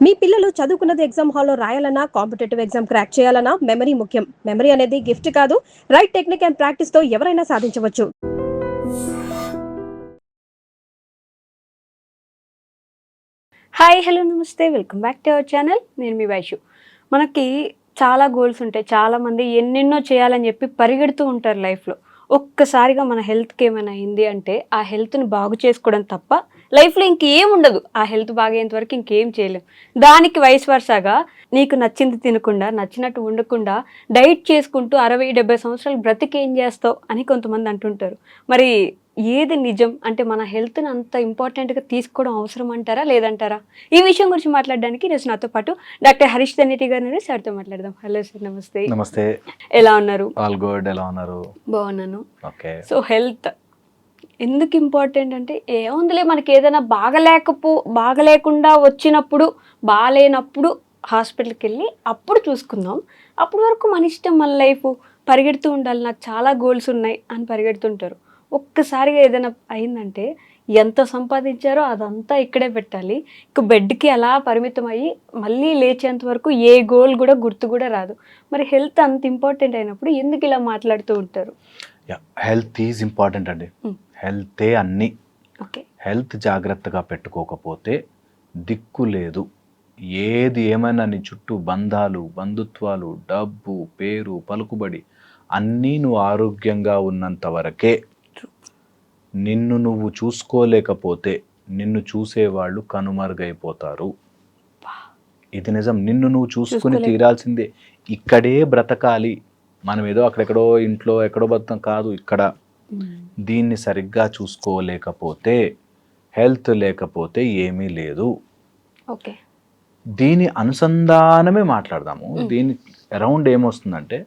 మీ పిల్లలు చదువుకున్నది ఎగ్జామ్ హాల్లో రాయాలన్నా కాంపిటేటివ్ ఎగ్జామ్ క్రాక్ చేయాలన్నా మెమరీ ముఖ్యం. మెమరీ అనేది గిఫ్ట్ కాదు, రైట్ టెక్నిక్ అండ్ ప్రాక్టీస్ తో ఎవరైనా సాధించవచ్చు. హాయ్ హలో నమస్తే welcome back to our channel. నేను మీ వైషు. మనకి చాలా గోల్స్ ఉంటాయి. చాలామంది ఎన్నెన్నో చేయాలని చెప్పి పరిగెడుతూ ఉంటారు లైఫ్లో. ఒక్కసారిగా మన హెల్త్కి ఏమైనా అయింది అంటే ఆ హెల్త్ని బాగు చేసుకోవడం తప్ప లైఫ్లో ఇంకేం ఉండదు. ఆ హెల్త్ బాగయ్యేంత వరకు ఇంకేం చేయలేం. దానికి వయసు వరుసగా నీకు నచ్చింది తినకుండా నచ్చినట్టు ఉండకుండా డైట్ చేసుకుంటూ 60-70 సంవత్సరాలు బ్రతికి ఏం చేస్తావు అని కొంతమంది అంటుంటారు. మరి ఏది నిజం? అంటే మన హెల్త్ని అంత ఇంపార్టెంట్గా తీసుకోవడం అవసరం అంటారా లేదంటారా? ఈ విషయం గురించి మాట్లాడడానికి ఈరోజు నాతో పాటు డాక్టర్ హరీష్ దనేటి గారు సార్తో మాట్లాడదాం. హలో సార్, నమస్తే. నమస్తే. ఎలా ఉన్నారు? All good. ఎలా ఉన్నారు? బాగున్నాను. ఓకే. సో హెల్త్ ఎందుకు ఇంపార్టెంట్ అంటే ఏముందిలే, మనకి ఏదైనా బాగలేకుండా వచ్చినప్పుడు బాగాలేనప్పుడు హాస్పిటల్కి వెళ్ళి అప్పుడు చూసుకుందాం. అప్పటి వరకు మన ఇష్టం, మన లైఫ్ పరిగెడుతూ ఉండాలి. నాకు చాలా గోల్స్ ఉన్నాయి అని పరిగెడుతుంటారు. ఒక్కసారిగా ఏదైనా అయిందంటే ఎంత సంపాదించారో అదంతా ఇక్కడే పెట్టాలి. ఇక బెడ్కి అలా పరిమితం అయ్యి మళ్ళీ లేచేంత వరకు ఏ గోల్ కూడా గుర్తు కూడా రాదు. మరి హెల్త్ అంత ఇంపార్టెంట్ అయినప్పుడు ఎందుకు ఇలా మాట్లాడుతూ ఉంటారు? హెల్త్ ఈజ్ ఇంపార్టెంట్ అండి. హెల్తే అన్నీ. ఓకే. హెల్త్ జాగ్రత్తగా పెట్టుకోకపోతే దిక్కు లేదు. ఏది ఏమైనా నీ చుట్టూ బంధాలు, బంధుత్వాలు, డబ్బు, పేరు, పలుకుబడి అన్నీ నువ్వు ఆరోగ్యంగా ఉన్నంత వరకే. నిన్ను నువ్వు చూసుకోలేకపోతే నిన్ను చూసేవాళ్ళు కనుమరుగైపోతారు. ఇది నిజం. నిన్ను నువ్వు చూసుకుని తీరాల్సిందే. ఇక్కడే బ్రతకాలి. మనం ఏదో అక్కడెక్కడో ఇంట్లో ఎక్కడో బతాం కాదు. ఇక్కడ దీన్ని సరిగ్గా చూసుకోలేకపోతే, హెల్త్ లేకపోతే ఏమీ లేదు. ఓకే. దీని అనుసంధానమే మాట్లాడదాము. దీని అరౌండ్ ఏమొస్తుందంటే,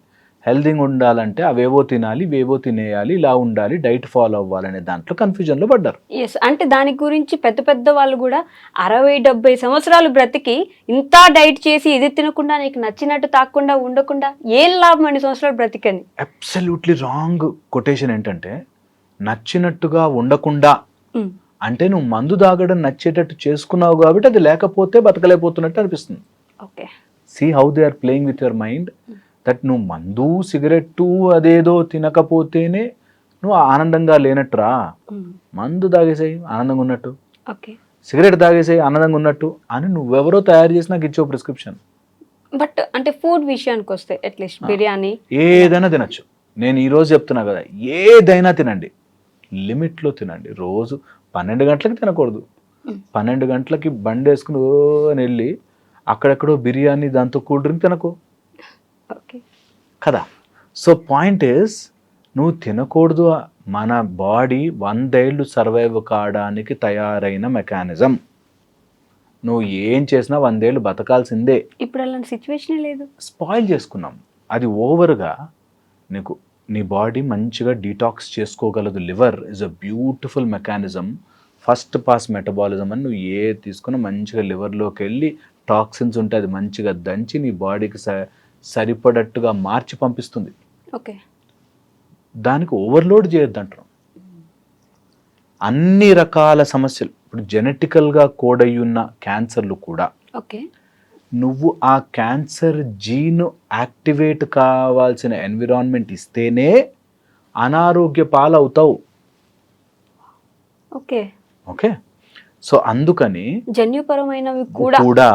హెల్తీగా ఉండాలంటే అవేవో తినాలి, ఇవేవో తినేయాలి, ఇలా ఉండాలి, డైట్ ఫాలో అవ్వాలనే దాంట్లో కన్ఫ్యూజన్లో పడ్డారు. ఎస్, అంటే దాని గురించి పెద్ద పెద్ద వాళ్ళు కూడా 60-70 సంవత్సరాలు బ్రతికి ఇంత డైట్ చేసి ఇది తినకుండా నీకు నచ్చినట్టు తాకుండా ఉండకుండా ఏం లాభం అన్ని సంవత్సరాలు బ్రతికని. Absolutely wrong quotation. ఏంటంటే నచ్చినట్టుగా ఉండకుండా అంటే నువ్వు మందు తాగడం నచ్చేటట్టు చేసుకున్నావు కాబట్టి అది లేకపోతే బతకలేకపోతున్నట్టు అనిపిస్తుంది. Okay. See how they are playing with your mind. That నువ్వు మందు సిగరెట్టు అదేదో తినకపోతేనే నువ్వు ఆనందంగా లేనట్టురా. మందు తాగేసాయి ఆనందంగా ఉన్నట్టు, ఓకే, సిగరెట్ తాగేసాయి ఆనందంగా ఉన్నట్టు అని నువ్వెవరో తయారు చేసి నాకు ఇచ్చే ప్రిస్క్రిప్షన్. బట్ అంటే ఫుడ్ విషయానికి వస్తే అట్లీస్ట్ బిర్యానీ ఏదైనా తినచ్చు. నేను ఈరోజు చెప్తున్నా కదా, ఏదైనా తినండి, లిమిట్లో తినండి. రోజు 12 గంటలకి తినకూడదు. 12 గంటలకి బండి వేసుకుని ఓ అని వెళ్ళి అక్కడెక్కడో బిర్యానీ దాంతో కూల్ డ్రింక్ తినకు కదా. సో పాయింట్ ఈస్, నువ్వు తినకూడదు. మన బాడీ 100 ఏళ్ళు సర్వైవ్ కావడానికి తయారైన మెకానిజం. నువ్వు ఏం చేసినా 100 ఏళ్ళు బతకాల్సిందే. ఇప్పుడు అలాంటి సిచ్యువేషన్ లేదు. స్పాయిల్ చేసుకున్నాం. అది ఓవర్గా నీకు నీ బాడీ మంచిగా డీటాక్స్ చేసుకోగలదు. Liver is a beautiful mechanism. First pass metabolism అని నువ్వు ఏ తీసుకున్నా మంచిగా లివర్లోకి వెళ్ళి టాక్సిన్స్ ఉంటే అది మంచిగా దంచి నీ బాడీకి సరిపడట్టుగా మార్చి పంపిస్తుంది. ఓకే. దానికి ఓవర్లోడ్ చేయొద్దు అంటారు. అన్ని రకాల సమస్యలు, ఇప్పుడు జెనెటికల్గా కోడ్ అయి ఉన్న క్యాన్సర్లు కూడా, ఓకే, నువ్వు ఆ క్యాన్సర్ జీన్ యాక్టివేట్ కావాల్సిన ఎన్విరాన్మెంట్ ఇస్తేనే అనారోగ్య పాలవుతావు. ఓకే. ఓకే. సో అందుకని జన్యుపరమైనవి కూడా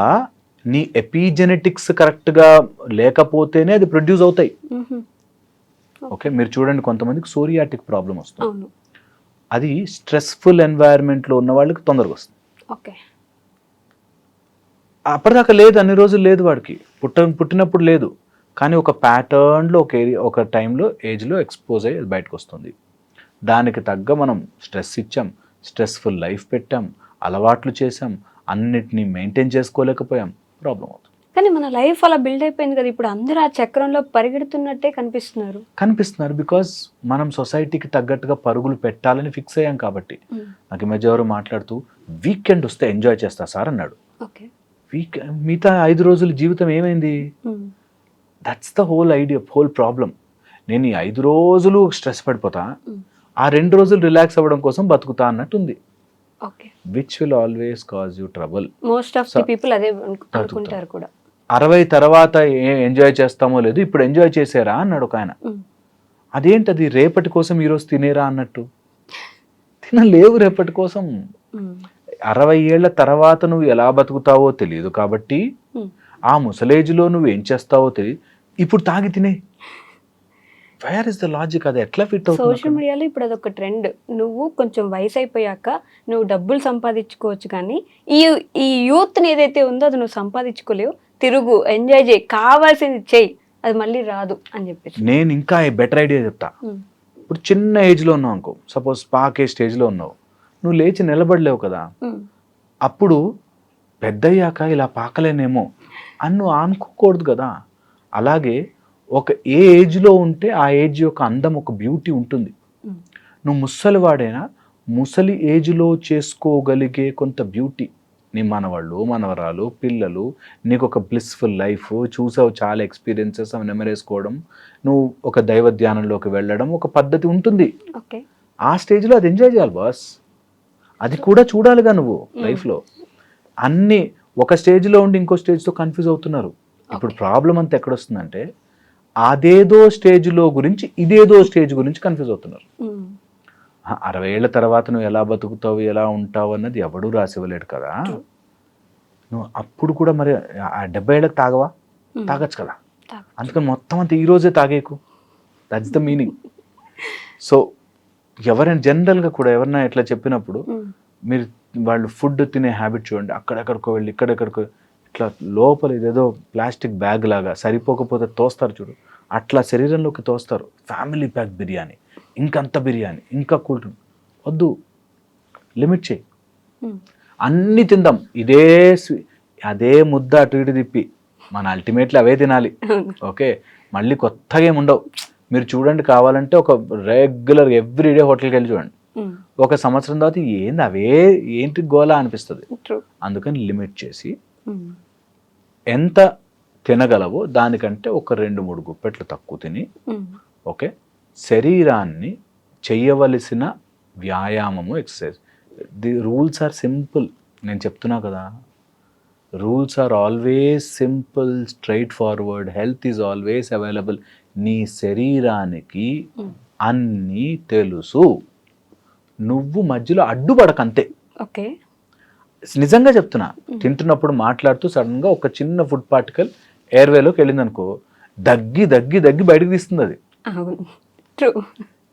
నీ ఎపిజెనెటిక్స్ కరెక్ట్గా లేకపోతేనే అది ప్రొడ్యూస్ అవుతాయి. ఓకే. మీరు చూడండి, కొంతమందికి సోరియాటిక్ ప్రాబ్లం వస్తుంది. అది స్ట్రెస్ఫుల్ ఎన్వైరన్మెంట్లో ఉన్న వాళ్ళకి తొందరగా వస్తుంది. ఓకే. అప్పటిదాకా లేదు, అన్ని రోజులు లేదు, వాడికి పుట్టినప్పుడు లేదు, కానీ ఒక ప్యాటర్న్లో ఒక టైంలో ఏజ్లో ఎక్స్పోజ్ అయ్యి బయటకు వస్తుంది. దానికి తగ్గ మనం స్ట్రెస్ ఇచ్చాం, స్ట్రెస్ఫుల్ లైఫ్ పెట్టాం, అలవాట్లు చేసాం, అన్నిటినీ మెయింటైన్ చేసుకోలేకపోయాం, ప్రాబ్లం అవుతుంది. కానీ మన లైఫ్ అలా బిల్డ్ అయిపోయింది కదా. ఇప్పుడు అందరూ ఆ చక్రంలో పరిగెడుతున్నట్టే కనిపిస్తున్నారు. బికాస్ మనం సొసైటీకి తగ్గట్టుగా పరుగులు పెట్టాలని ఫిక్స్ అయ్యాం కాబట్టి. నాకు ఈ మధ్య ఎవరు మాట్లాడుతూ వీకెండ్ వస్తే ఎంజాయ్ చేస్తా సార్ అన్నాడు. మిగతా 5 రోజుల జీవితం ఏమైంది? That's the whole idea, whole problem. నేను ఈ 5 రోజులు స్ట్రెస్ పడిపోతా, ఆ 2 రోజులు రిలాక్స్ అవ్వడం కోసం బతుకుతా అన్నట్టుంది. Okay. Which will always cause you trouble. Most of the people అదే అనుకుంటారు కూడా. 60 తర్వాత ఎంజాయ్ చేస్తామో లేదు, ఇప్పుడు ఎంజాయ్ చేసారా అన్నాడు ఒక ఆయన. అదేంటది, రేపటి కోసం ఈరోజు తినేరా అన్నట్టు. తినలేవు రేపటి కోసం. 60 ఏళ్ల తర్వాత నువ్వు ఎలా బతుకుతావో తెలియదు కాబట్టి, ఆ ముసలేజ్లో నువ్వు ఏం చేస్తావో తెలియదు, ఇప్పుడు తాగి తినే. Where is the logic? అది ఎట్లా ఫిట్ అవుతుంది? సోషల్ మీడియాలో ఇప్పుడు అదొక ట్రెండ్. నువ్వు కొంచెం వయసు అయిపోయాక నువ్వు డబ్బులు సంపాదించుకోవచ్చు, కానీ ఈ యూత్ని ఏదైతే ఉందో అది నువ్వు సంపాదించుకోలేవు. తిరుగు, ఎంజాయ్ చేయి, కావాల్సింది చెయ్యి, అది మళ్ళీ రాదు అని చెప్పేసి. నేను ఇంకా బెటర్ ఐడియా చెప్తా. ఇప్పుడు చిన్న ఏజ్లో ఉన్నావు అనుకో, సపోజ్ పాకే స్టేజ్లో ఉన్నావు, నువ్వు లేచి నిలబడలేవు కదా, అప్పుడు పెద్దయ్యాక ఇలా పాకలేనేమో అని నువ్వు అనుకోకూడదు కదా. అలాగే ఒక ఏ ఏజ్లో ఉంటే ఆ ఏజ్ యొక్క అందం, ఒక బ్యూటీ ఉంటుంది. నువ్వు ముసలివాడైనా ముసలి ఏజ్లో చేసుకోగలిగే కొంత బ్యూటీ, నీ మనవాళ్ళు, మనవరాలు, పిల్లలు, నీకు ఒక బ్లిస్ఫుల్ లైఫ్ చూసావు, చాలా ఎక్స్పీరియన్సెస్ అవి నెమరేసుకోవడం, నువ్వు ఒక దైవ ధ్యానంలోకి వెళ్ళడం, ఒక పద్ధతి ఉంటుంది. ఆ స్టేజ్లో అది ఎంజాయ్ చేయాలి బాస్. అది కూడా చూడాలిగా నువ్వు లైఫ్లో. అన్నీ ఒక స్టేజ్లో ఉండి ఇంకో స్టేజ్తో కన్ఫ్యూజ్ అవుతున్నారు. ఇప్పుడు ప్రాబ్లం అంతా ఎక్కడొస్తుందంటే, అదేదో స్టేజ్లో గురించి ఇదేదో స్టేజ్ గురించి కన్ఫ్యూజ్ అవుతున్నారు. 60 ఏళ్ల తర్వాత నువ్వు ఎలా బతుకుతావు, ఎలా ఉంటావు అన్నది ఎవడూ రాసివ్వలేడు కదా. నువ్వు అప్పుడు కూడా మరి ఆ 70 ఏళ్ళకి తాగవా? తాగచ్చు కదా. అందుకని మొత్తం అంతా ఈరోజే తాగేకు. That's the meaning. సో ఎవరైనా జనరల్గా కూడా ఎవరైనా ఇట్లా చెప్పినప్పుడు, మీరు వాళ్ళు ఫుడ్ తినే హ్యాబిట్ చూడండి. అక్కడెక్కడికో వెళ్ళి ఇక్కడెక్కడికో ఇట్లా లోపల ఇదేదో ప్లాస్టిక్ బ్యాగ్ లాగా సరిపోకపోతే తోస్తారు చూడు, అట్లా శరీరంలోకి తోస్తారు. ఫ్యామిలీ ప్యాక్ బిర్యానీ, ఇంకంత బిర్యానీ, ఇంకా కూల్ డ్రింక్ వద్దు, లిమిట్ చేయి. అన్నీ తిందాం, అదే ముద్ద అటు ఇటు తిప్పి మన అల్టిమేట్లీ అవే తినాలి. ఓకే, మళ్ళీ కొత్తగా ఏమి ఉండవు. మీరు చూడండి, కావాలంటే ఒక రెగ్యులర్ ఎవ్రీడే హోటల్కి వెళ్ళి చూడండి, ఒక సంవత్సరం తర్వాత ఏంటి గోలా అనిపిస్తుంది. అందుకని లిమిట్ చేసి ఎంత తినగలవో దానికంటే ఒక 2-3 గుప్పెట్లు తక్కువ తిని, ఓకే, శరీరాన్ని చెయ్యవలసిన వ్యాయామము, exercise. The rules are simple. నేను చెప్తున్నా కదా, rules are always simple, straightforward. Health is always available. నీ శరీరానికి అన్నీ తెలుసు, నువ్వు మధ్యలో అడ్డుపడకంతే. ఓకే, నిజంగా చెప్తున్నా. తింటున్నప్పుడు మాట్లాడుతూ సడన్గా ఒక చిన్న ఫుడ్ పార్టికల్ ఎయిర్వేలోకి వెళ్ళింది అనుకో, దగ్గి దగ్గి దగ్గి బయటకు తీస్తుంది అది.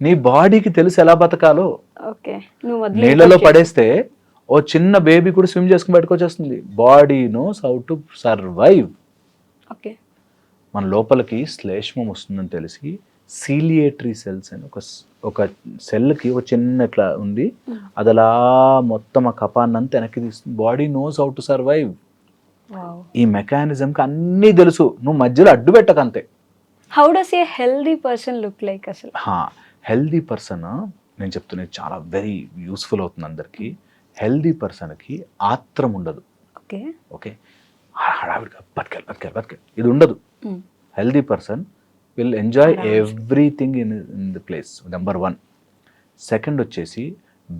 నీ బాడీకి తెలుసు ఎలా బతకాలో. నీళ్ళలో పడేస్తే ఓ చిన్న బేబీ కూడా స్విమ్ చేసుకుని బయటకు వచ్చేస్తుంది. Body knows how to survive. మన లోపలికి శ్లేష్మం వస్తుందని తెలిసి సీలియేటరీ సెల్స్ అని ఒక సెల్కి ఒక చిన్న ఇట్లా ఉంది, అది అలా మొత్తం ఆ కపాన్నంతా వెనక్కి తీస్తుంది. Body knows how to survive. ఈ మెకానిజంకి అన్నీ తెలుసు, నువ్వు మధ్యలో అడ్డు పెట్టకంతే. How does a healthy person look like అసలు? హెల్దీ పర్సన్ నేను చెప్తున్నది చాలా వెరీ యూస్ఫుల్ అవుతుంది అందరికీ. హెల్దీ పర్సన్కి ఆత్రం ఉండదు. ఓకే, హడావిడిగా బతకాలి ఇది ఉండదు. Healthy person will enjoy everything in the place, number 1. Second వచ్చేసి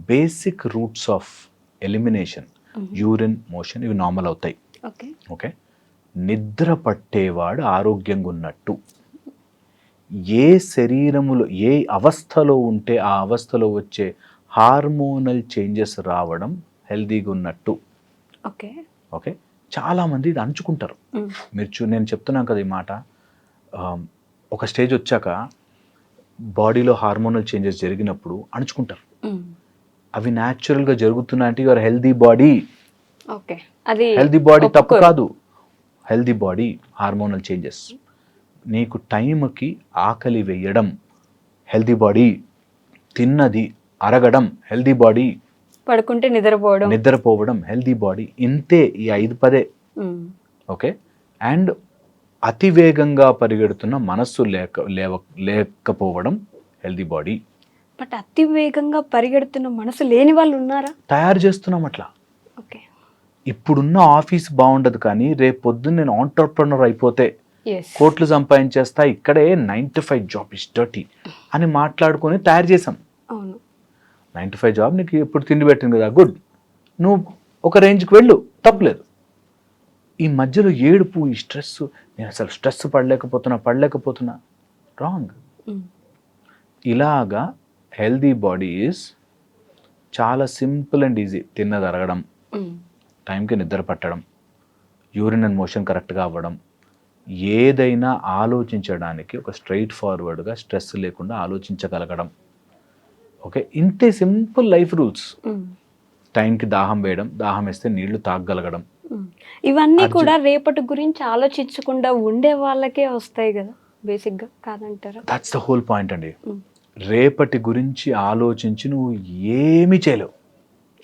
basic routes of elimination, urine, motion, ఇవి నార్మల్ అవుతాయి. ఓకే, నిద్ర పట్టేవాడు ఆరోగ్యంగా ఉన్నట్టు. ఏ శరీరములో ఏ అవస్థలో ఉంటే ఆ అవస్థలో వచ్చే హార్మోనల్ చేంజెస్ రావడం హెల్దీగా ఉన్నట్టు. ఓకే, చాలామంది ఇది అంచుకుంటారు. నేను చెప్తున్నాను కదా ఈ మాట. ఒక స్టేజ్ వచ్చాక బాడీలో హార్మోనల్ చేంజెస్ జరిగినప్పుడు అణుచుకుంటారు. అవి న్యాచురల్గా జరుగుతున్నాయంటే your healthy body. Healthy body తప్పు కాదు. హెల్దీ బాడీ, హార్మోనల్ చేంజెస్, నీకు టైంకి ఆకలి వేయడం హెల్దీ బాడీ, తిన్నది అరగడం హెల్దీ బాడీ, పడుకుంటే నిద్రపోవడం హెల్దీ బాడీ. ఇంతే ఈ 5-10. ఓకే, అండ్ అతివేగంగా పరిగెడుతున్న మనస్సు లేకపోవడం హెల్దీ బాడీ. బట్ అతివేగంగా పరిగెడుతున్న మనసు లేని వాళ్ళు ఉన్నారా? తయారు చేస్తున్నాం అట్లా. ఇప్పుడున్న ఆఫీస్ బాగుండదు, కానీ రేపు పొద్దున్న నేను ఆంటర్ప్రెనర్ అయిపోతే కోట్లు సంపాదించేస్తా, ఇక్కడే 9 to 5 జాబ్ ఇస్ డర్టీ అని మాట్లాడుకొని తయారు చేసాం. 9 to 5 జాబ్ నీకు ఎప్పుడు తిండి పెట్టింది కదా, గుడ్, నువ్వు ఒక రేంజ్కి వెళ్ళు, తప్పలేదు. ఈ మధ్యలో ఏడుపు, ఈ స్ట్రెస్, నేను అసలు స్ట్రెస్ పడలేకపోతున్నా రాంగ్. ఇలాగా హెల్దీ బాడీ ఈజ్ చాలా సింపుల్ అండ్ ఈజీ. తిన్నది అరగడం, టైంకి నిద్ర పట్టడం, యూరిన్ అండ్ మోషన్ కరెక్ట్గా అవ్వడం, ఏదైనా ఆలోచించడానికి ఒక స్ట్రైట్ ఫార్వర్డ్గా స్ట్రెస్ లేకుండా ఆలోచించగలగడం. ఓకే, ఇంతే సింపుల్ లైఫ్ రూల్స్. టైంకి దాహం వేయడం, దాహం వేస్తే నీళ్లు తాగగలగడం. ఇవన్నీ కూడా రేపటి గురించి ఆలోచించకుండా ఉండే వాళ్ళకే వస్తాయి కదా బేసిక్గా, కాదంటారా? దట్స్ ద హోల్ పాయింట్ అండి. రేపటి గురించి ఆలోచించి నువ్వు ఏమీ చేయలేవు.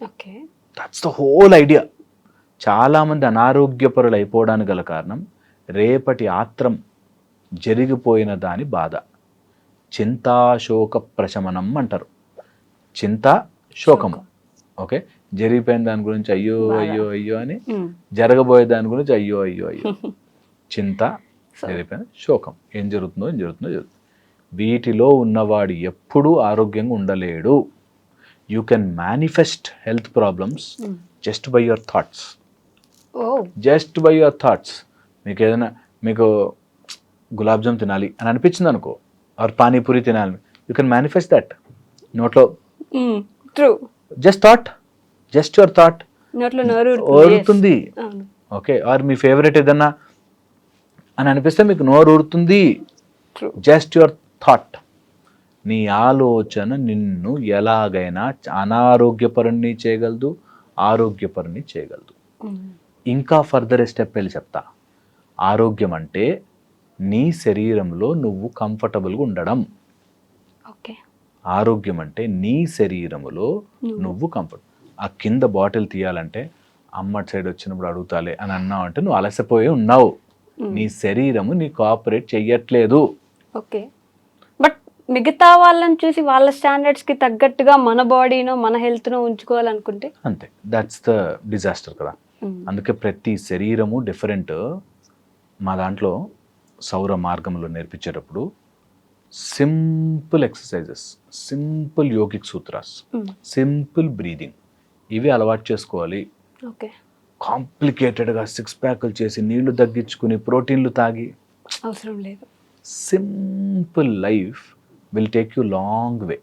Okay, that's the whole idea. చాలామంది అనారోగ్యపరులు అయిపోవడానికి గల కారణం రేపటి ఆత్రం, జరిగిపోయిన దాని బాధ. చింతాశోక ప్రశమనం అంటారు. చింత, శోకము. ఓకే, జరిగిపోయిన దాని గురించి అయ్యో అయ్యో అయ్యో అని, జరగబోయే దాని గురించి అయ్యో అయ్యో అయ్యో. చింత, జరిగిపోయిన శోకం. ఏం జరుగుతుందో. వీటిలో ఉన్నవాడు ఎప్పుడూ ఆరోగ్యంగా ఉండలేడు. You can manifest health problems just by your thoughts. Just by your thoughts. మీకు ఏదైనా, మీకు గులాబ్ జామ్ తినాలి అని అనిపించింది అనుకో, ఆర్ పానీపూరి తినాలి, యూ కెన్ మేనిఫెస్ట్ దట్. నోట్లో ట్రూ, జస్ట్ యువర్ థాట్ ఊరుతుంది. ఓకే, ఆర్ మీ ఫేవరెట్ ఏదన్నా అని అనిపిస్తే మీకు నోరు ఊరుతుంది. Just your thought. నీ ఆలోచన నిన్ను ఎలాగైనా అనారోగ్యపరుణ్ణి చేయగలదు, ఆరోగ్యపరుణ్ణి చేయగలదు. ఇంకా ఫర్దర్ స్టెప్ వెళ్ళి చెప్తా. ఆరోగ్యం అంటే నీ శరీరంలో నువ్వు కంఫర్టబుల్గా ఉండడం. ఆరోగ్యం అంటే నీ శరీరములో నువ్వు కంఫర్ట్. ఆ కింద బాటిల్ తీయాలంటే అమ్మ సైడ్ వచ్చినప్పుడు అడుగుతాలే అని అన్నావు అంటే నువ్వు అలసిపోయి ఉన్నావు. నీ శరీరము నీ కోఆపరేట్ చెయ్యట్లేదు. ఓకే, బట్ మిగతా వాళ్ళని చూసి వాళ్ళ స్టాండర్డ్స్కి తగ్గట్టుగా మన బాడీనో మన హెల్త్నో ఉంచుకోవాలనుకుంటే అంతే. దట్స్ ద డిజాస్టర్ కదా. అందుకే ప్రతి శరీరము డిఫరెంట్. మా దాంట్లో సౌర మార్గంలో నేర్పించేటప్పుడు simple exercises, simple yogic sutras, simple breathing, ఇవి అలవాటు చేసుకోవాలి. ఓకే, కాంప్లికేటెడ్గా 6 ప్యాకులు చేసి నీళ్లు తగ్గించుకుని ప్రోటీన్లు తాగి అవసరం లేదు. Simple life will take you long way.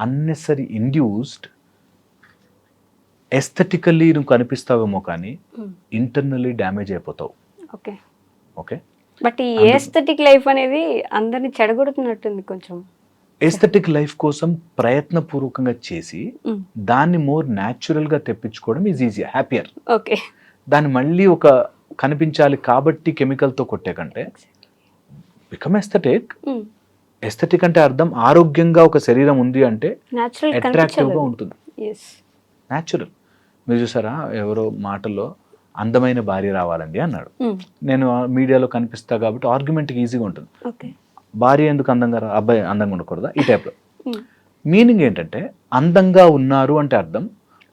Unnecessary induced aesthetically నువ్వు కనిపిస్తావేమో కానీ ఇంటర్నల్లీ డ్యామేజ్ అయిపోతావు. ఓకే ఓకే, బట్ ఈ ఎస్థెటిక్ లైఫ్ అనేది అందరిని చెడగొడుతున్నట్టుంది కొంచెం. ఎస్థెటిక్ లైఫ్ కోసం ప్రయత్నపూర్వకంగా చేసి దాన్ని మోర్ న్యాచురల్గా తెప్పించుకోవడం ఈజ్ ఈజీ, హ్యాపియర్. ఓకే, దాన్ని మళ్ళీ ఒక కనిపించాలి కాబట్టి కెమికల్తో కొట్టే కంటే బికమ్ ఎస్థెటిక్. ఎస్థెటిక్ అంటే అర్థం ఆరోగ్యంగా ఒక శరీరం ఉంది అంటే అట్రాక్టివ్గా ఉంటుంది, న్యాచురల్. మీరు చూసారా, ఎవరో మాటల్లో అందమైన భార్య రావాలండి అన్నాడు. నేను మీడియాలో కనిపిస్తా కాబట్టి ఆర్గ్యుమెంట్కి ఈజీగా ఉంటుంది. భార్య ఎందుకు అందంగా అబ్బాయి అందంగా ఉండకూడదా, ఈ టైప్లో. మీనింగ్ ఏంటంటే అందంగా ఉన్నారు అంటే అర్థం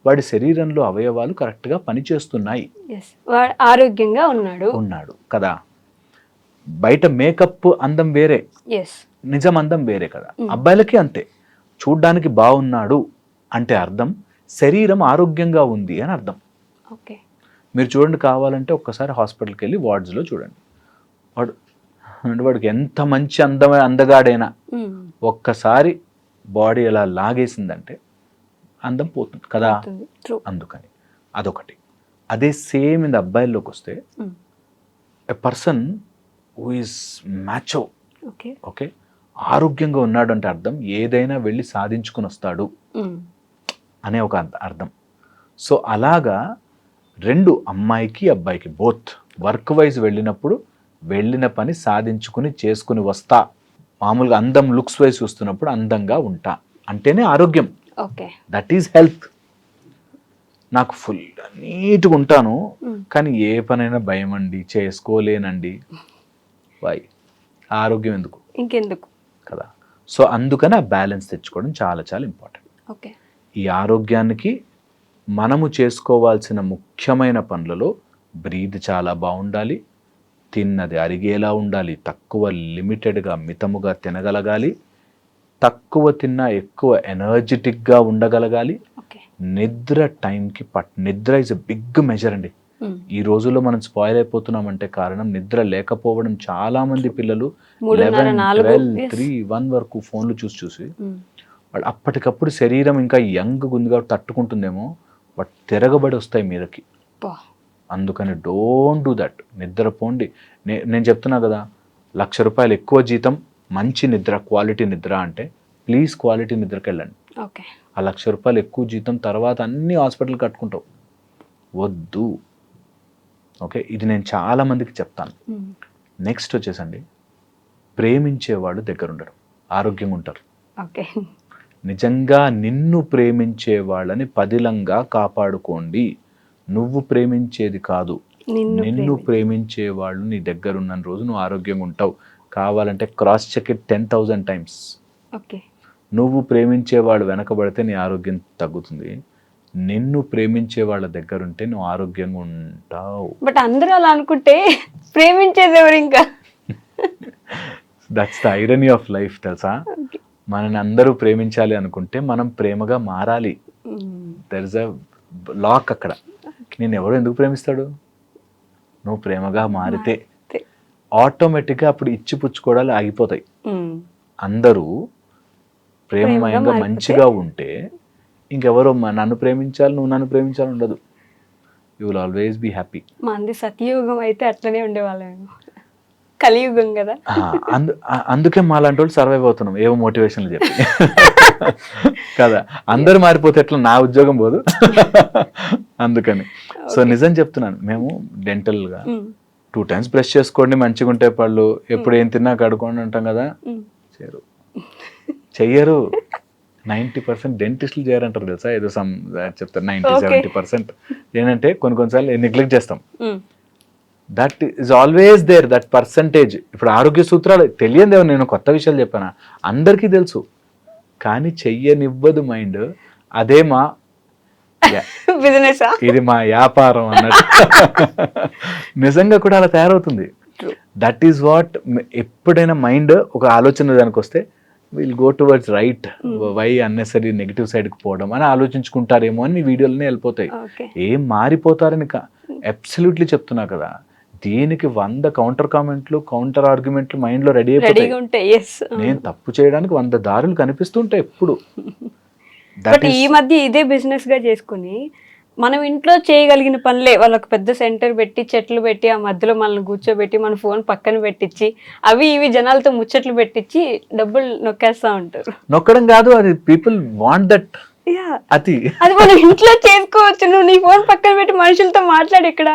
వాడి శరీరంలో అవయవాలు కరెక్ట్గా పనిచేస్తున్నాయి, ఆరోగ్యంగా ఉన్నాడు కదా. బయట మేకప్ అందం వేరే, నిజం అందం వేరే కదా. అబ్బాయిలకి అంతే. చూడ్డానికి బాగున్నాడు అంటే అర్థం శరీరం ఆరోగ్యంగా ఉంది అని అర్థం. ఓకే, మీరు చూడండి, కావాలంటే ఒక్కసారి హాస్పిటల్కి వెళ్ళి వార్డ్స్లో చూడండి. వాడికి ఎంత మంచి అందగాడైనా ఒక్కసారి బాడీ ఎలా లాగేసిందంటే అందం పోతుంది కదా. అందుకని అదొకటి. అదే సేమ్ ఇంత అబ్బాయిల్లోకి వస్తే a person who is మ్యాచో, okay, ఆరోగ్యంగా ఉన్నాడు అంటే అర్థం ఏదైనా వెళ్ళి సాధించుకుని వస్తాడు అనే ఒక అర్థం. సో అలాగా రెండు, అమ్మాయికి అబ్బాయికి బోత్ వర్క్ వైజ్ వెళ్ళినప్పుడు వెళ్ళిన పని సాధించుకుని చేసుకుని వస్తా. మామూలుగా అందం లుక్స్ వైజ్ చూస్తున్నప్పుడు అందంగా ఉంటా అంటేనే ఆరోగ్యం. That is health. నాకు ఫుల్ నీట్గా ఉంటాను కానీ ఏ పనైనా భయం అండి, చేసుకోలేనండి, వై? ఆరోగ్యం ఎందుకు, ఇంకెందుకు కదా. సో అందుకని ఆ బ్యాలెన్స్ తెచ్చుకోవడం చాలా చాలా ఇంపార్టెంట్. ఈ ఆరోగ్యానికి మనము చేసుకోవాల్సిన ముఖ్యమైన పనులలో బ్రీద్ చాలా బాగుండాలి, తిన్నది అరిగేలా ఉండాలి, తక్కువ లిమిటెడ్గా మితముగా తినగలగాలి, తక్కువ తిన్నా ఎక్కువ ఎనర్జెటిక్గా ఉండగలగాలి, ఓకే. నిద్ర టైంకి నిద్ర ఇస్ ఎ బిగ్ మెజర్ అండి. ఈ రోజుల్లో మనం స్పాయిల్ అయిపోతున్నామంటే కారణం నిద్ర లేకపోవడం. చాలా మంది పిల్లలు 11, 12, 3, 1 వరకు ఫోన్లు చూసి వాళ్ళు అప్పటికప్పుడు శరీరం ఇంకా యంగ్ గుందిగా తట్టుకుంటుందేమో, బట్ తిరగబడి వస్తాయి మీదకి. అందుకని డోంట్ డూ దట్. నిద్రపోండి. నేను చెప్తున్నా కదా, ₹1,00,000 ఎక్కువ జీతం, మంచి నిద్ర, క్వాలిటీ నిద్ర అంటే ప్లీజ్ క్వాలిటీ నిద్రకి వెళ్ళండి. ఆ ₹1,00,000 ఎక్కువ జీతం తర్వాత అన్ని హాస్పిటల్ కట్టుకుంటావు, వద్దు. ఓకే, ఇది నేను చాలా మందికి చెప్తాను. నెక్స్ట్ వచ్చేసండి, ప్రేమించేవాడు దగ్గర ఉండరు, ఆరోగ్యంగా ఉంటారు. నిజంగా నిన్ను ప్రేమించే వాళ్ళని పదిలంగా కాపాడుకోండి. నువ్వు ప్రేమించేది కాదు, నిన్ను ప్రేమించే వాళ్ళు నీ దగ్గర ఉన్న రోజు నువ్వు ఆరోగ్యంగా ఉంటావు. కావాలంటే క్రాస్ చెక్ ఇట్ 10,000 times. నువ్వు ప్రేమించే వాళ్ళు వెనకబడితే నీ ఆరోగ్యం తగ్గుతుంది. నిన్ను ప్రేమించే వాళ్ళ దగ్గర ఉంటే నువ్వు ఆరోగ్యంగా ఉంటావు. బట్ అందరూ అలా అనుకుంటే ప్రేమించేది ఎవరు ఇంకా? That's the irony of life, తెలుసా? మనని అందరూ ప్రేమించాలి అనుకుంటే మనం ప్రేమగా మారాలి. దర్ ఇస్ అ లాక్ అక్కడ. నేను ఎవరు ఎందుకు ప్రేమిస్తాడు? నువ్వు ప్రేమగా మారితే ఆటోమేటిక్గా అప్పుడు ఇచ్చి పుచ్చుకోవడాలు ఆగిపోతాయి. అందరూ ప్రేమమయంగా మంచిగా ఉంటే ఇంకెవరో నన్ను ప్రేమించాలి, నువ్వు నన్ను ప్రేమించాలి ఉండదు. You will always be happy. మంది సత్యయుగం అయితే అట్లనే ఉండేవాళ్ళేమో, కలియుగం కదా. అందుకే మాలాంటి వాళ్ళు సర్వైవ్ అవుతున్నాం, ఏవో మోటివేషన్లు చెప్పి కదా. అందరూ మారిపోతే ఎట్లా, నా ఉద్యోగం పోదు. అందుకని సో నిజం చెప్తున్నాను, మేము డెంటల్గా 2 times బ్రష్ చేసుకోండి మంచిగా ఉంటే పళ్ళు, ఎప్పుడు ఏం తిన్నా కడుకోండి అంటాం కదా, చెయ్యరు. 90% డెంటిస్టులు చేయరంటారు, తెలుసా? ఏదో చెప్తారు 90-70%. ఏంటంటే కొన్నిసార్లు నెగ్లెక్ట్ చేస్తాం. That is always there, that percentage. ఇప్పుడు ఆరోగ్య సూత్రాలు తెలియదేమో, నేను కొత్త విషయాలు చెప్పానా, అందరికీ తెలుసు, కానీ చెయ్యనివ్వదు మైండ్. అదే మా బిజినెస్, ఇది మా వ్యాపారం అన్నట్టు. నిజంగా కూడా అలా తయారవుతుంది. That is what. ఎప్పుడైనా మైండ్ ఒక ఆలోచన దానికి వస్తే will go towards right, why unnecessary negative సైడ్కి పోవడం అని ఆలోచించుకుంటారేమో అని మీ వీడియోలోనే వెళ్ళిపోతాయి. ఏం మారిపోతారని అబ్సల్యూట్లీ చెప్తున్నా కదా. దీనికి 100 కౌంటర్ కామెంట్లు, కౌంటర్ ఆర్గ్యుమెంట్లు మైండ్లో రెడీ అయిపోతాయి. నేను తప్పు చేయడానికి 100 దారులు కనిపిస్తుంటాయి ఎప్పుడు. బట్ ఈ మధ్య ఇదే బిజినెస్ గా చేసుకుని మనం ఇంట్లో చేయగలిగిన పనులే, వాళ్ళకి పెద్ద సెంటర్ పెట్టి, చెట్లు పెట్టి, ఆ మధ్యలో మనల్ని కూర్చోబెట్టి, మన ఫోన్ పక్కన పెట్టించి, అవి ఇవి జనాలతో ముచ్చట్లు పెట్టించి డబ్బులు నొక్కేస్తా ఉంటారు. నొక్కడం కాదు, అది పీపుల్ వాంట్ దట్. అది మనం ఇంట్లో చేసుకోవచ్చు. నువ్వు నీ ఫోన్ పక్కన పెట్టి మనుషులతో మాట్లాడు, ఇక్కడ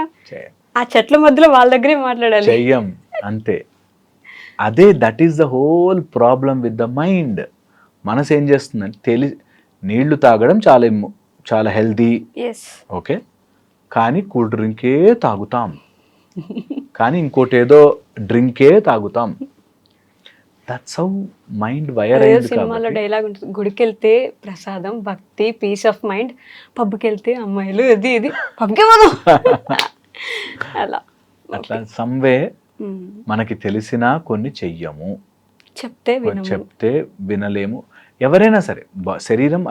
ఆ చెట్ల మధ్యలో వాళ్ళ దగ్గరే మాట్లాడాలి. చెయ్యం అంతే. అదే that is the whole problem with the mind. మనసు ఏం చేస్తుందంటే నీళ్లు తాగడం చాలా హెల్దీ, ఓకే, కానీ కూల్ డ్రింకే తాగుతాం, కానీ ఇంకోటి ఏదో డ్రింకే తాగుతాం. దట్స్ హౌ మైండ్ వైర్ అయింది. సినిమాలో డైలాగ్ ఉంటుంది, గుడికి వెళ్తే ప్రసాదం, భక్తి, పీస్ ఆఫ్ మైండ్, పబ్కి వెళ్తే అమ్మాయిలు, ఇది పబ్కే మనం అట్లా సమ్వే మనకి తెలిసినా కొన్ని చెయ్యము, చెప్తే వినలేము. ఎవరైనా సరే శరీరం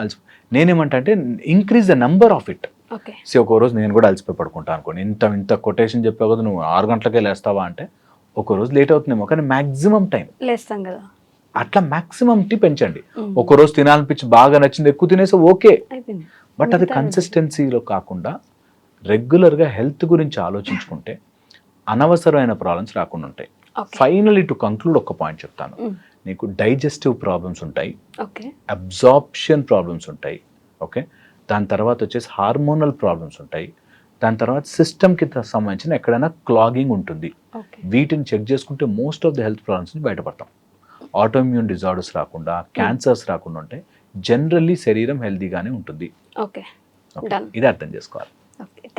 నేనేమంటా అంటే increase the number of it. ఒక రోజు నేను కూడా అలసిపోయి పడుకుంటాను అనుకోండి, ఇంత కొటేషన్ చెప్పావు కదా, నువ్వు 6 గంటలకే లేస్తావా అంటే ఒక రోజు లేట్ అవుతుందేమో, కానీ మాక్సిమం టైం లేస్తాం కదా. అట్లా మాక్సిమం టీ పెంచండి. ఒక రోజు తినాలనిపించి బాగా నచ్చింది ఎక్కువ తినేసి ఓకే, బట్ అది కన్సిస్టెన్సీలో కాకుండా రెగ్యులర్గా హెల్త్ గురించి ఆలోచించుకుంటే అనవసరమైన ప్రాబ్లమ్స్ రాకుండా ఉంటాయి. ఫైనలీ టు కంక్లూడ్ ఒక పాయింట్ చెప్తాను. నీకు డైజెస్టివ్ ప్రాబ్లమ్స్ ఉంటాయి, అబ్జార్ప్షన్ ప్రాబ్లమ్స్ ఉంటాయి, ఓకే, దాని తర్వాత వచ్చేసి హార్మోనల్ ప్రాబ్లమ్స్ ఉంటాయి, దాని తర్వాత సిస్టమ్కి సంబంధించిన ఎక్కడైనా క్లాగింగ్ ఉంటుంది. వీటిని చెక్ చేసుకుంటే మోస్ట్ ఆఫ్ ద హెల్త్ ప్రాబ్లమ్స్ని బయటపడతాం. ఆటోఇమ్యూన్ డిజార్డర్స్ రాకుండా, క్యాన్సర్స్ రాకుండా ఉంటే జనరల్లీ శరీరం హెల్తీగానే ఉంటుంది. ఇది అర్థం చేసుకోవాలి.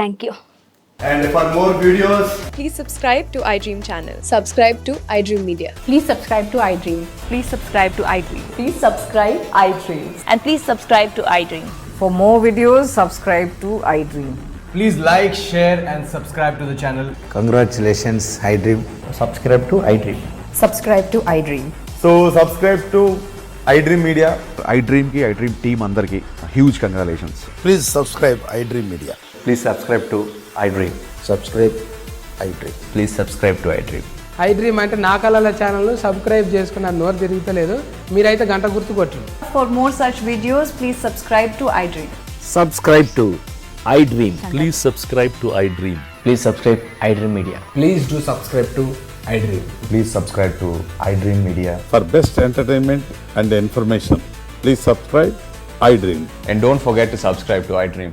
Thank you. And for more videos, please subscribe to iDream channel. Subscribe to iDream Media. Please subscribe to iDream. Please subscribe to iDream. Please subscribe iDream. And please subscribe to iDream. For more videos, subscribe to iDream. please like, share and subscribe to the channel. Congratulations, iDream. Subscribe to iDream. Subscribe to iDream. So subscribe to iDream Media. iDream team అందరికి huge congratulations. Please subscribe iDream Media. Please subscribe to iDream. Subscribe iDream. Please subscribe to iDream. iDream అంటే నా కళల ఛానల్ను subscribe చేసుకున్న నోరు తిరుగుతలేదు, మీరైతే గంట గుర్తు కొట్టండి. For more such videos, please subscribe to iDream. Subscribe to iDream. Please subscribe to iDream. Please subscribe iDream Media. Please do subscribe to iDream. Please subscribe to iDream Media. For best entertainment and information, please subscribe iDream. And don't forget to subscribe to iDream.